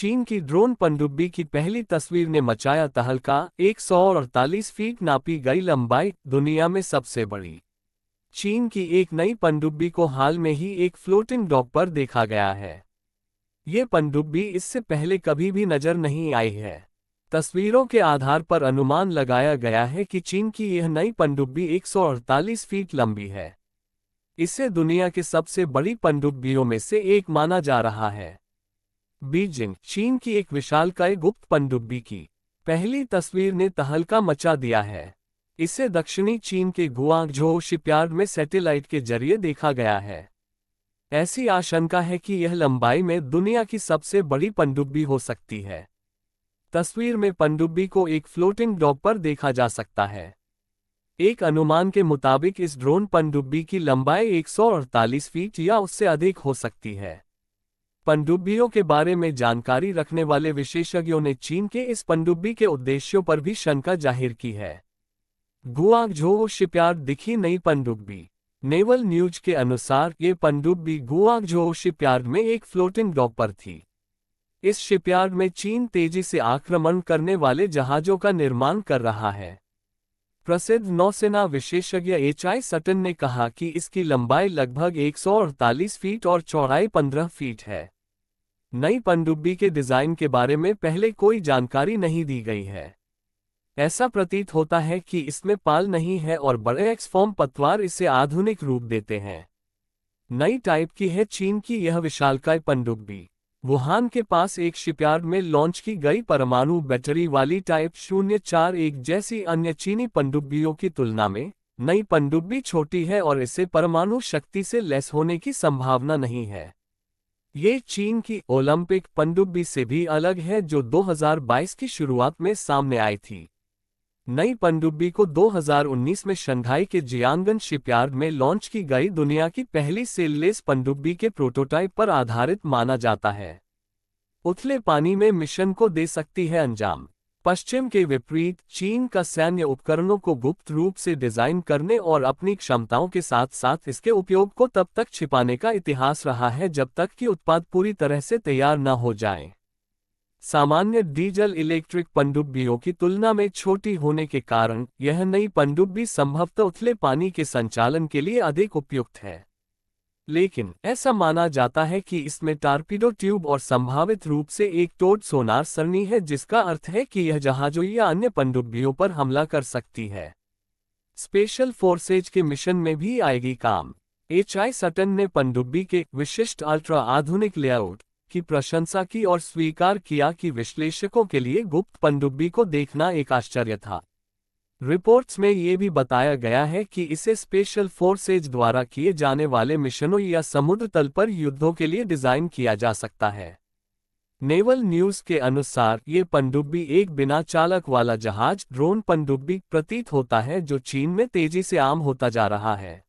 चीन की ड्रोन पनडुब्बी की पहली तस्वीर ने मचाया तहलका। 148 फीट नापी गई लंबाई, दुनिया में सबसे बड़ी। चीन की एक नई पनडुब्बी को हाल में ही एक फ्लोटिंग डॉक पर देखा गया है। ये पनडुब्बी इससे पहले कभी भी नजर नहीं आई है। तस्वीरों के आधार पर अनुमान लगाया गया है कि चीन की यह नई पनडुब्बी 148 फीट लंबी है। इसे दुनिया की सबसे बड़ी पनडुब्बियों में से एक माना जा रहा है। बीजिंग, चीन की एक विशालकाय गुप्त पनडुब्बी की पहली तस्वीर ने तहलका मचा दिया है। इसे दक्षिणी चीन के गुआंगझो शिपयार्ड में सैटेलाइट के जरिए देखा गया है। ऐसी आशंका है कि यह लंबाई में दुनिया की सबसे बड़ी पनडुब्बी हो सकती है। तस्वीर में पनडुब्बी को एक फ्लोटिंग डॉक पर देखा जा सकता है। एक अनुमान के मुताबिक इस ड्रोन पनडुब्बी की लंबाई 148 फीट या उससे अधिक हो सकती है। पनडुब्बियों के बारे में जानकारी रखने वाले विशेषज्ञों ने चीन के इस पनडुब्बी के उद्देश्यों पर भी शंका जाहिर की है। गुआंगझो शिपयार्ड दिखी नई पनडुब्बी। नेवल न्यूज के अनुसार ये पनडुब्बी गुआंगझो शिपयार्ड में एक फ्लोटिंग डॉक पर थी। इस शिपयार्ड में चीन तेजी से आक्रमण करने वाले जहाजों का निर्माण कर रहा है। प्रसिद्ध नौसेना विशेषज्ञ एच.आई. सटन ने कहा कि इसकी लंबाई लगभग 148 फीट और चौड़ाई 15 फीट है। नई पनडुब्बी के डिजाइन के बारे में पहले कोई जानकारी नहीं दी गई है। ऐसा प्रतीत होता है कि इसमें पाल नहीं है और बड़े एक्सफॉर्म पतवार इसे आधुनिक रूप देते हैं। नई टाइप की है चीन की यह विशालकाय पनडुब्बी। वुहान के पास एक शिपयार्ड में लॉन्च की गई परमाणु बैटरी वाली टाइप 041 जैसी अन्य चीनी पनडुब्बियों की तुलना में नई पनडुब्बी छोटी है और इसे परमाणु शक्ति से लैस होने की संभावना नहीं है। ये चीन की ओलंपिक पनडुब्बी से भी अलग है जो 2022 की शुरुआत में सामने आई थी। नई पनडुब्बी को 2019 में शंघाई के जियांगन शिपयार्ड में लॉन्च की गई दुनिया की पहली सेललेस पनडुब्बी के प्रोटोटाइप पर आधारित माना जाता है। उथले पानी में मिशन को दे सकती है अंजाम। पश्चिम के विपरीत चीन का सैन्य उपकरणों को गुप्त रूप से डिजाइन करने और अपनी क्षमताओं के साथ साथ इसके उपयोग को तब तक छिपाने का इतिहास रहा है जब तक कि उत्पाद पूरी तरह से तैयार न हो जाए। सामान्य डीजल इलेक्ट्रिक पनडुब्बियों की तुलना में छोटी होने के कारण यह नई पनडुब्बी संभवतः उथले पानी के संचालन के लिए अधिक उपयुक्त है। लेकिन ऐसा माना जाता है कि इसमें टारपीडो ट्यूब और संभावित रूप से एक टोड सोनार सरणी है, जिसका अर्थ है कि यह जहाजों या अन्य पनडुब्बियों पर हमला कर सकती है। स्पेशल फोर्सेज के मिशन में भी आएगी काम। एच.आई. सटन ने पनडुब्बी के विशिष्ट अल्ट्रा आधुनिक लेआउट की प्रशंसा की और स्वीकार किया कि विश्लेषकों के लिए गुप्त पनडुब्बी को देखना एक आश्चर्य था। रिपोर्ट्स में ये भी बताया गया है कि इसे स्पेशल फोर्सेज द्वारा किए जाने वाले मिशनों या समुद्र तल पर युद्धों के लिए डिजाइन किया जा सकता है। नेवल न्यूज के अनुसार ये पनडुब्बी एक बिना चालक वाला जहाज ड्रोन पनडुब्बी प्रतीत होता है जो चीन में तेजी से आम होता जा रहा है।